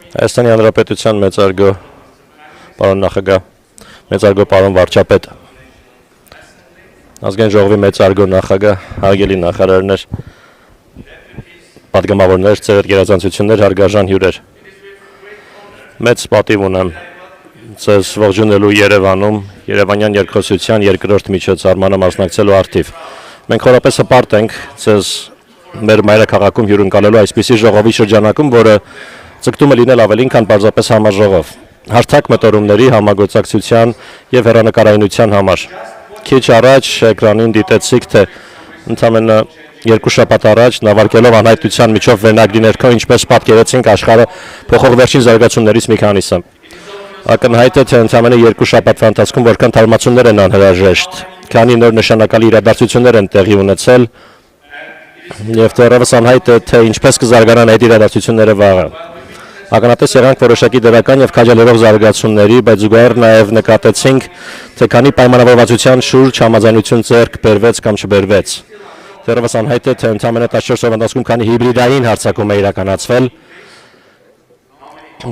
Հայաստանի Հանրապետության մեծարգո պարոն նախագահ, մեծարգո պարոն վարչապետ, ազգային ժողովի մեծարգո նախագահ, հարգելի նախարարներ, պատգամավորներ, ծերդ գերազանցություններ, հարգարժան հյուրեր, մեծ պատիվ ունեմ ձեզ ողջունելու Երևանում, Երևանյան երկխոսության երկրորդ միջոցառմանը մասնակցելու առթիվ։ Մենք խորապես հպարտ ենք ձեզ մեր մայրաքաղաքում հյուրընկալելու այսպիսի ժողովի շրջանակում, որը ձգտում է լինել ավելին, քան պարզապես համաժողով։ Հարթակ մտորումների, համագործակցության եւ հեռանկարայնության համար։ Քիչ առաջ էկրանին դիտեցիք, թե ընդամենը 2 շաբաթ առաջ նավարկելով անհայտության միջով վերնագրի ներքո ինչպես պատկերեցինք աշխարհը փոխող վերջին զարգացումներից մի քանիսը։ Ակնհայտ է, թե ընդամենը 2 շաբաթվա ընթացքում որքան թարմացումներ են անհրաժեշտ, քանի նոր նշանակալի իրադարձություններ են տեղի ունեցել եւ դեռևս անհայտ է, թե ինչպես կզարգանան այդ իրադարձությունները վաղը։ Ակնհայտ եղանք որոշակի դրական եւ քաջալերող զարգացումների, բայց զուգահեռ նաեւ նկատեցինք, թե քանի պայմանավորվածության շուրջ համաձայնություն ձեռք բերվեց կամ չբերվեց։ Դեռևս անհայտ է, թե ընդամենը 14 օրվա ընթացքում քանի հիբրիդային հարձակում է իրականացվել,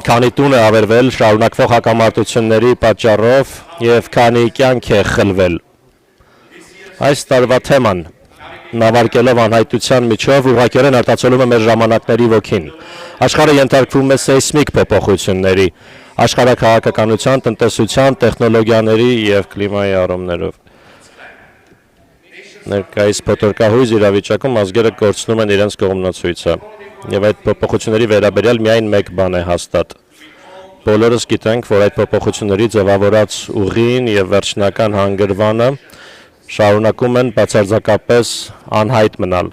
քանի տուն է ավերվել շարունակվող հակամարտությունների պատճառով եւ քանի կյանք է խլվել։ Այս տարվա թեման նավարկելով անհայտության միջով ուղղակիորեն արտացոլում է մեր ժամանակների ոգին։ Աշխարհը ենթարկվում է սեյսմիկ փոփոխությունների, աշխարհաքաղաքականության, տնտեսության, տեխնոլոգիաների եւ կլիմայի առումներով։ Ներկայիս փոթորկահույզ իրավիճակում ազգերը կորցնում են իրենց կողմնացույցը, եւ այդ փոփոխությունների վերաբերյալ միայն մեկ բան է հաստատ։ Բոլորս գիտենք, որ այդ փոփոխությունների ձևավորած ուղին եւ վերջնական հանգրվանը շարունակում են բացարձակապես անհայտ մնալ։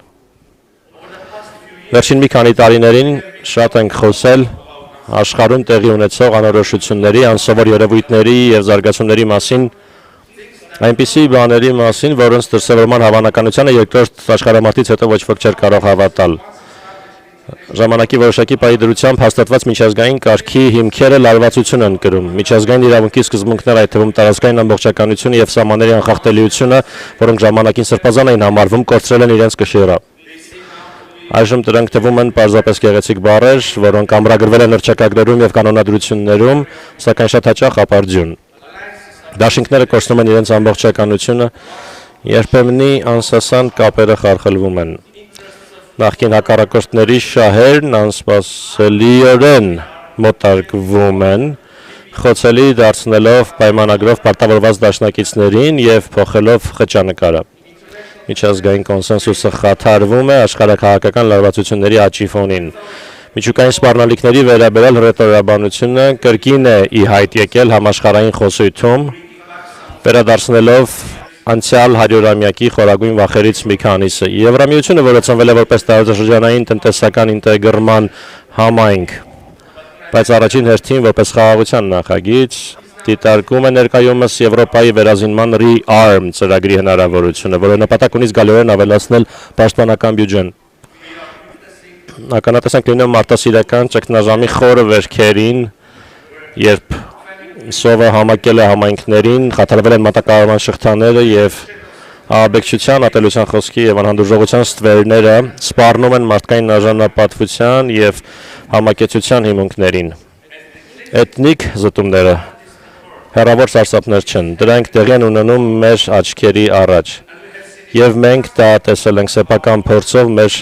Վերջին մի քանի տարիներին շատ ենք խոսել աշխարհում տեղի ունեցող անորոշությունների, անսովոր երևույթների եւ զարգացումների մասին, այնպիսի բաների մասին, որոնց դրսևորման հավանականությանը երկրորդ աշխարհամարտից հետո ոչ ոք չէր կարող հավատալ։ Ժամանակի որոշակի պահի դրությամբ հաստատված միջազգային կարգի հիմքերը լարվածություն են կրում։ Միջազգային իրավունքի սկզբունքները, այդ թվում տարածքային ամբողջականությունը եւ սահմանների անխախտելիությունը, որոնք ժամանակին սրբազան էին համարվում, կորցրել են իրենց կշիռը։ Այժմ դրանք թվում են պարզապես գեղեցիկ բառեր, որոնք ամրագրվել են հռչակագրերում եւ կանոնադրություններում, սակայն շատ հաճախ ապարդյուն։ Դաշինքները կորցնում են իրենց ամբողջականությունը, երբեմնի անսասան կապերը խարխլվում են։ Նախկին հակառակորդների շահերն անսպասելիորեն մոտարկվում են, խոցելի դարձնելով պայմանագրով պարտավորված դաշնակիցներին եւ փոխելով խճանկարը։ Միջազգային կոնսենսուսը խաթարվում է աշխարհաքաղաքական լարվածությունների աճի ֆոնին։ Միջուկային սպառնալիքների վերաբերյալ հռետորաբանությունը կրկին է ի հայտ եկել համաշխարհային խոսույթում, վերադարձնելով անցյալ 100-ամյակի խորագույն վախերից մի քանիսը։ Եվրամիությունը, որը ծնվել է որպես տարածաշրջանային տնտեսական ինտեգրման համայնք, բայց առաջին հերթին որպես խաղաղության նախագիծ, դիտարկում է ներկայումս Եվրոպայի վերազինման ReArm ծրագրի հնարավորությունը, որը նպատակ ունի զգալիորեն ավելացնել պաշտպանական բյուջեն։ Ականատես ենք լինում մարտահրավերական ճգնաժամի խորը վերքերին, երբ սովը համակել է համայնքներին, խաթարվել են մատակարարման շղթաները եւ աբեկչության, ատելության խոսքի եւ անհանդուրժողության ստվերները սպառնում են մարդկային արժանապատվության եւ համակեցության հիմունքներին։ Էթնիկ զտումները հեռավոր սարսափներ չեն, դրանք տեղի են ունենում մեր աչքերի առաջ եւ մենք դա տեսել ենք սեփական փորձով մեր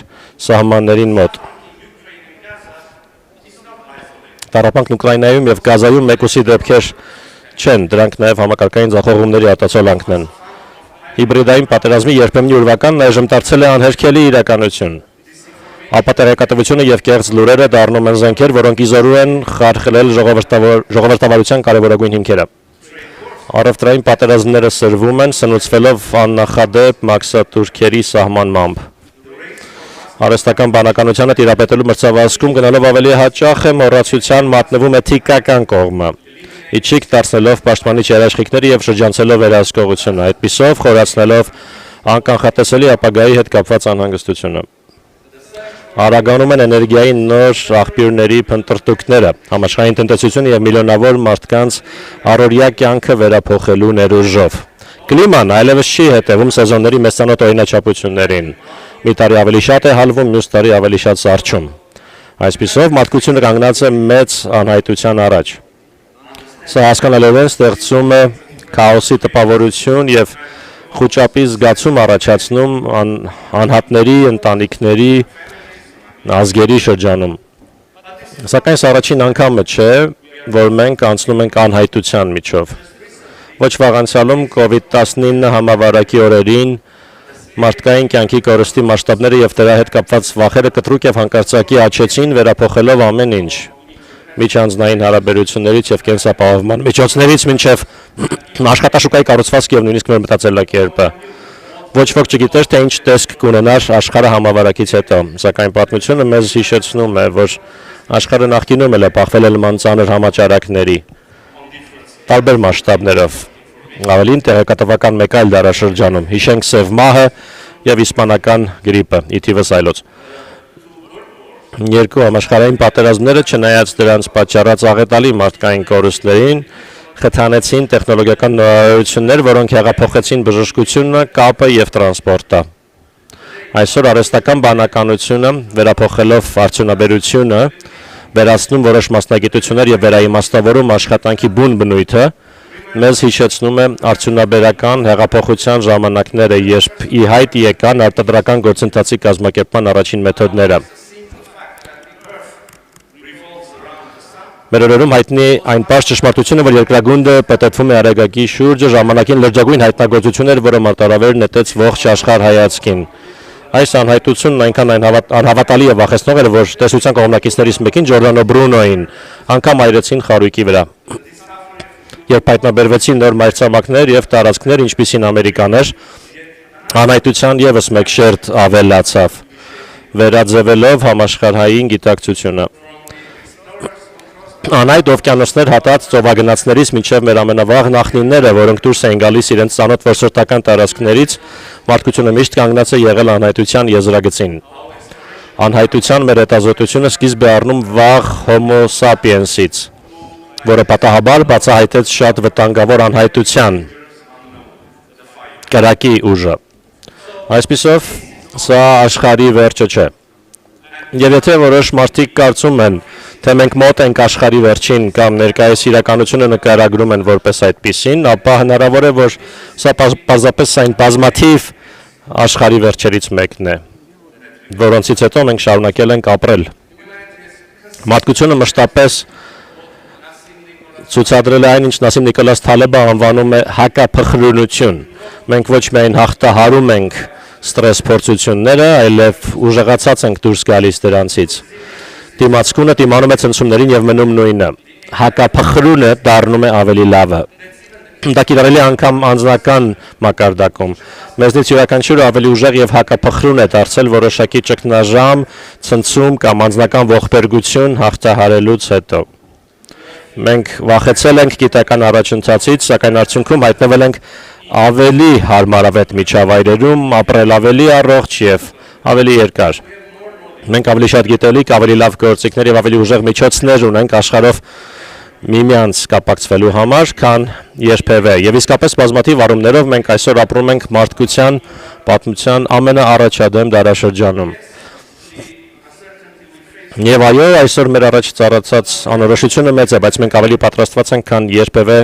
սահմաններին մոտ։ Տառապանքն Ուկրաինայում եւ Գազայում մեկուսի դեպքեր չեն, դրանք նաեւ համակարգային ձախողումների արտացոլանքն են։ Հիբրիդային պատերազմի երբեմնի ուրվականն այժմ դարձել է անհերքելի իրականություն։ Ապատերեկատվությունը եւ կեղծ լուրերը դառնում են զենքեր, որոնք իզորու են խարխլել ժողովրդավարության կարևորագույն հիմքերը։ Առևտրային պատերազմները սրվում են, սնուցվելով աննախադեպ մաքսատուրքերի սահմանմամբ։ Արհեստական բանականությանը տիրապետելու մրցավազքում գնալով ավելի հաճախ է մոռացության մատնվում էթիկական կողմը, իջիկ դարձնելով պաշտպանիչ երաշխիքները եւ շրջանցելով վերահսկողությունը, այդպիսով խորացնելով անկանխատեսելի ապագայի հետ կապված անհանգստությունը։ Արագանում են էներգիայի նոր աղբյուրների փնտրտուքները, համաշխարհային տնտեսությունը եւ միլիոնավոր մարդկանց առօրյա կյանքը վերափոխելու ներուժով։ Կլիման այլևս չի հետևում սեզոնների մեծանոթ օրինաչափություններին։ Մի տարի ավելի շատ է հալվում, մյուս տարի ավելի շատ սառչում։ Այսպիսով մարդկությունը կանգնած է մեծ անհայտության առաջ։ Սա հասկանալիորեն ստեղծում է քաոսի տպավորություն եւ խոճապի զգացում առաջացնում անհատների, ընտանիքների, ազգերի շրջանում։ Սակայն սա առաջին անգամը չէ, որ մենք անցնում ենք անհայտության միջով։ Ոչ վաղ անցյալում COVID-19 համավարակի օրերին մարդկային կյանքի կորստի մասշտաբները եւ դրա հետ կապված վախերը կտրուկ եւ հանկարծակի աճեցին, վերափոխելով ամեն ինչ։ Միջանձնային հարաբերություններից եւ կենսապահովման միջոցներից մինչեւ աշխատաշուկայի կառուցվածք եւ նույնիսկ մեր մտածելակերպը։ Ոչ ոք չգիտեր, թե ինչ տեսք կունենար աշխարհը համավարակից հետո, սակայն պատմությունը մեզ հիշեցնում է, որ աշխարհը նախկինում էլ է բախվել նման ծանր համաճարակների տարբեր մասշտաբներով։ Ավելին տեղեկատվական մեկ այլ դարաշրջանում, հիշենք Սև մահը եւ իսպանական գրիպը, ի թիվս այլոց։ Երկու համաշխարհային պատերազմները, չնայած դրանց պատճառած աղետալի մարդկային կորուստներին, խթանեցին տեխնոլոգիական նորարարություններ, որոնք հեղափոխեցին բժշկությունը, կապը եւ տրանսպորտը։ Այսօր արհեստական բանականությունը, վերափոխելով արդյունաբերությունը, վերացնում որոշ մասնագիտություններ եւ վերաիմաստավորում աշխատանքի բուն բնույթը, մեզ հիշեցնում է արդյունաբերական հեղափոխության ժամանակները, երբ ի հայտ եկան արտադրական գործընթացի կազմակերպման առաջին մեթոդները։ Մեր օրերում հայտնի այն պարզ ճշմարտությունը, որ երկրագունդը պետեփվում է արեգակի շուրջը, ժամանակին լրջագույն հայտնագործություն էր, որը մարտարավեր նետեց ողջ աշխարհ հայացքին։ Այս անհայտությունն այնքան անհավատալի եւ վախեցնող էր, որ տեսության կողմնակիցներից մեկին Ջորդանո Բրունոին անգամ այրեցին խարույկի վրա։ Երբ հայտնաբերվեցին նոր մայրցամաքներ եւ տարածքներ, ինչպիսին Ամերիկան էր, անհայտության եւս մեկ շերտ ավելացավ, վերաձևելով համաշխարհային գիտակցությունը։ Անհայտ օվկիանոսներ հատած ծովագնացներից մինչև մեր ամենավաղ նախնիները, որոնք դուրս էին գալիս իրենց ծանոթ որսորդական տարածքներից, մարդկությունը միշտ կանգնած է եղել անհայտության եզրագծին։ Անհայտության մեր հետազոտությունը սկիզբ է առնում վաղ Homo sapiens-ից, որը պատահաբար բացահայտեց շատ վտանգավոր անհայտության կրակի ուժը։ Այսպիսով, սա աշխարհի վերջը չէ։ Եվ եթե որոշ մարդիկ կարծում են, թե մենք մոտ ենք աշխարհի վերջին կամ ներկայիս իրականությունը նկարագրում են որպես այդպիսին, ապա հնարավոր է, որ սա պարզապես այն բազմաթիվ աշխարհի վերջերից մեկն է, որոնցից հետո մենք շարունակել ենք ապրել։ Մարդկությունը մշտապես ցուցադրել է այն, ինչ Նասիմ Նիկոլաս Թալեբը անվանում է հակափխրունություն։ Մենք ոչ միայն հաղթահարում ենք ստրես փորձությունները, այլև ուժեղացած ենք դուրս գալիս դրանցից։ Դիմացկունը դիմանում է ցնցումներին եւ մնում նույնը։ Հակափխրունը դառնում է ավելի լավը։ Դա կիրառելի է անգամ անձնական մակարդակում։ Մեզնից յուրաքանչյուրը ավելի ուժեղ եւ հակափխրուն է դարձել որոշակի ճգնաժամ, ցնցում կամ անձնական ողբերգություն հաղթահարելուց հետո։ Մենք վախեցել ենք գիտական առաջընթացից, սակայն արդյունքում հայտնվել ենք ավելի հարմարավետ միջավայրերում, ապրել ավելի առողջ եւ ավելի երկար։ Մենք ավելի շատ գիտելիք, ավելի լավ գործիքներ եւ ավելի ուժեղ միջոցներ ունենք աշխարհով միմյանց կապակցվելու համար, քան երբևէ։ Եվ իսկապես բազմաթիվ առումներով մենք այսօր ապրում ենք մարդկության պատմության ամենաառաջադեմ դարաշրջանում։ Եվ այո, այսօր մեր առաջ ծառացած անորոշությունը մեծ է, բայց մենք ավելի պատրաստված ենք, քան երբևէ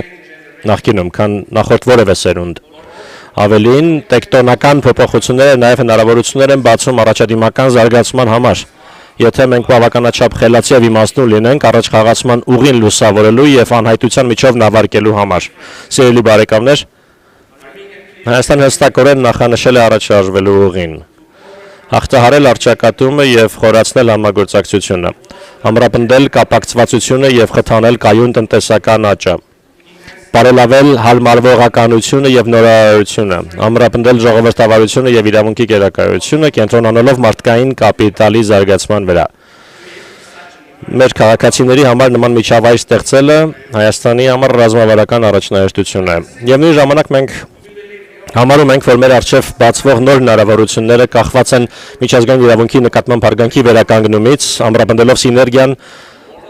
նախկինում, քան նախորդ որևէ սերունդ։ Ավելին, տեկտոնական փոփոխությունները նաև հնարավորություններ են բացում առաջադիմական զարգացման համար։ Եթե մենք բավականաչափ խելացի եւ իմաստուն լինենք առաջխաղացման ուղին լուսավորելու եւ անհայտության միջով նավարկելու համար։ Սիրելի բարեկամներ, Հայաստանը հստակորեն նախանշել է առաջարժվելու ուղին։ Հաղթահարել առճակատումը եւ խորացնել համագործակցությունը, ամրապնդել կապակցվածությունը եւ խթանել կայուն տնտեսական աճը, բարելավել հարմարվողականությունը եւ նորարարությունը, ամրապնդել ժողովրդավարությունը եւ իրավունքի գերակայությունը, կենտրոնանալով մարդկային կապիտալի զարգացման վրա։ Մեր քաղաքացիների համար նման միջավայր ստեղծելը Հայաստանի համար ռազմավարական առաջնահերթություն է։ Եվ նույն ժամանակ մենք համարում ենք, որ մեր առջև բացվող նոր հնարավորությունները կախված են միջազգային իրավունքի նկատմամբ հարգանքի վերականգնումից, ամրապնդելով սիներգիան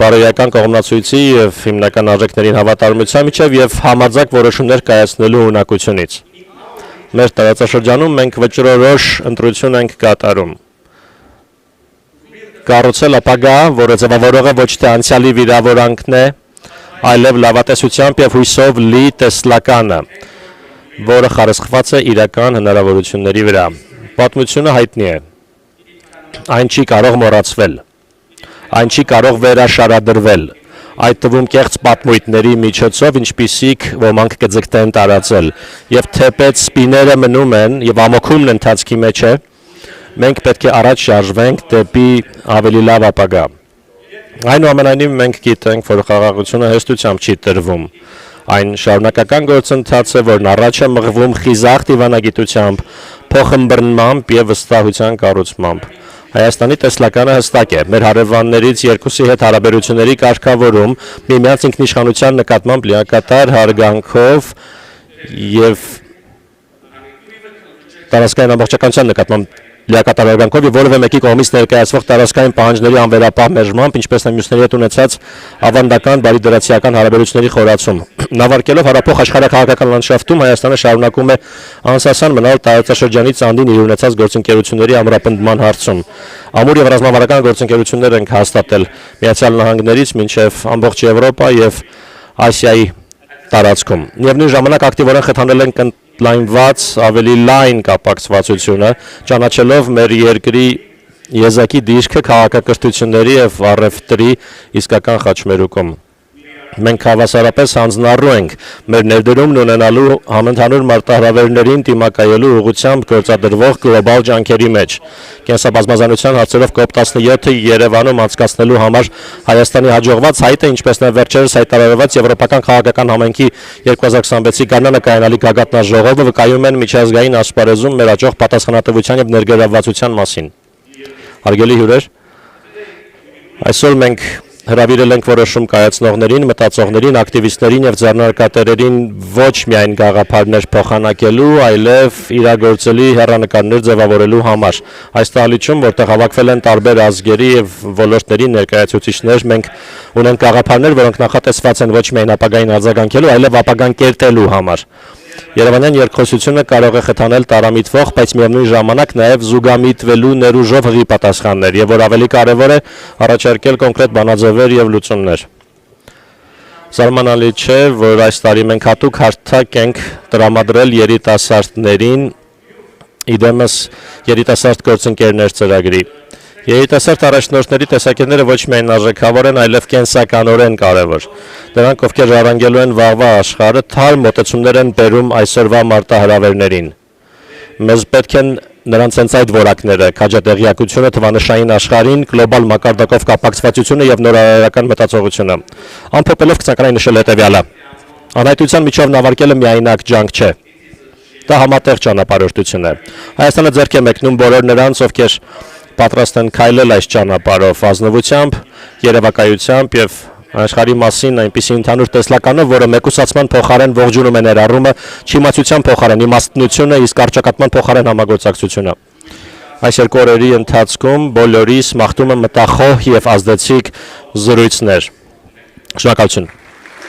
բարոյական կողմնացույցի եւ հիմնական արժեքներին հավատարմության միջև եւ համաձայն որոշումներ կայացնելու ունակությունից։ Մեր տարածաշրջանում մենք վճռորոշ ընտրություն ենք կատարում։ կառուցել ապագա, որը ձևավորողը ոչ թե անցյալի վիրավորանքն է, այլև լավատեսությամբ եւ հույսով լի տեսլականը, որը խարսխված է իրական հնարավորությունների վրա։ Պատմությունը հայտնի է։ Այն չի կարող մոռացվել։ Այն չի կարող վերաշարադրվել։ Այդ թվում կեղծ պատմույթների միջոցով, ինչպիսիք ոմանք կձգտեն տարածել, եւ թեպետ սպիները մնում են եւ ամոքումն ընթացքի մեջ է, մենք պետք է առաջ շարժվենք դեպի ավելի լավ ապագա։ Այնուամենայնիվ մենք գիտենք, որ խաղաղությունը հեշտությամբ չի տրվում։ Այն շարունակական գործընթաց է, որն առաջ է մղվում խիզախ դիվանագիտությամբ, փոխըմբռնմամբ եւ վստահության կառուցմամբ։ Հայաստանի տեսլականը հստակ է։ Մեր հարևաններից երկուսի հետ հարաբերությունների կարգավորում միմյանց ինքնիշխանության նկատմամբ լիակատար հարգանքով եւ տարածքային ամբողջականության նկատմամբ լիակատար հարգանքով եւ որևէ մեկի կողմից ներկայացվող տարածքային պահանջների անվերապահ մերժմամբ, ինչպես նաև մյուսների հետ ունեցած ավանդական բարիդրացիական հարաբերությունների խորացում։ Նավարկելով հարաբող աշխարհակաղակական լանդշաֆտում Հայաստանը շարունակում է անսասան մնալ տարածաշրջանի ծանդին իր ունեցած գործընկերությունների ամրապնդման հարցում։ Ամուր եւ ռազմավարական գործընկերություններ ենք հաստատել Միացյալ Նահանգներից մինչեւ ամբողջ Եվրոպա եւ Ասիայի տարածքում։ Միևնույն ժամանակ ակտիվորեն խթանել ենք լայնված ավելի լայն կապակցվածությունը, ճանաչելով մեր երկրի եզակի դիրքը քաղաքակրթությունների եւ առևտրի իսկական խաչմերուկում։ Մենք հավասարապես հանձնառու ենք մեր ներդրումն ունենալու համընդհանուր մարտահրավերներին դիմակայելու ուղղությամբ գործադրվող գլոբալ ջանքերի մեջ։ Կենսաբազմազանության հարցերով COP17-ը Երևանում անցկացնելու համար Հայաստանի հաջողված հայտը, ինչպես նաև վերջերս հայտարարված Եվրոպական քաղաքական համայնքի 2026-ի Գառնանը կայանալի գագաթնաժողովը վկայում են միջազգային ասպարեզում մեր աճող պատասխանատվության եւ ներգրավվածության մասին։ Հարգելի հյուրեր, այսօր մենք հրավիրել ենք որոշում կայացնողներին, մտածողներին, ակտիվիստներին եւ ձեռնարկատերերին ոչ միայն գաղափարներ փոխանակելու, այլև իրագործելի հեռանկարներ ձևավորելու համար։ Այս տաղլիճում, որտեղ հավաքվել են տարբեր ազգերի եւ ոլորտների ներկայացուցիչներ, մենք ունենք գաղափարներ, որոնք նախատեսված են ոչ միայն ապագային արձագանքելու, այլև ապագան կերտելու համար։ Երևանյան երկխոսությունը կարող է խթանել տարամիտվող, բայց միևնույն ժամանակ նաև զուգամիտվելու ներուժով հղի պատասխաններ, եւ որ ավելի կարևոր է առաջարկել կոնկրետ բանաձևեր եւ լուծումներ։ Զարմանալի չէ, որ այս տարի մենք հատուկ հարթակ ենք տրամադրել երիտասարդներին, իդեմս երիտասարդ գործընկերներ ծրագրի։ Երիտասարդ առաջնորդների տեսակետները ոչ միայն արժեքավոր են, այլև կենսականորեն կարևոր։ Նրանք, ովքեր ժառանգելու են վաղվա աշխարհը, թարմ մոտեցումներ են բերում այսօրվա մարտահրավերներին։ Մեզ պետք են նրանց հենց այդ որակները՝ քաջատեղյակությունը, թվանշային աշխարհին, գլոբալ մակարդակով կապակցվածությունը եւ նորարարական մտածողությունը։ Ամփոփելով կցանկանայի նշել հետեւյալը. անհայտության միջով նավարկելը միայնակ ջանք չէ։ Դա համատեղ ճանապարհորդություն է։ Հայաստանը ձեռք է մեկնում բոլոր նրանց, ովքեր պատրաստ են քայլել այս ճանապարհով ազնվությամբ, երևակայությամբ եւ աշխարհի մասին այնպիսի ընդհանուր տեսլականով, որը մեկուսացման փոխարեն ողջունում է ներառումը, չիմացության փոխարեն իմաստնությունը, իսկ արճակատման փոխարեն համագործակցությունը։ Այս երկու օրերի ընթացքում բոլորիս մաղթում եմ մտախոհ եւ ազդեցիկ զրույցներ։ Շնորհակալություն։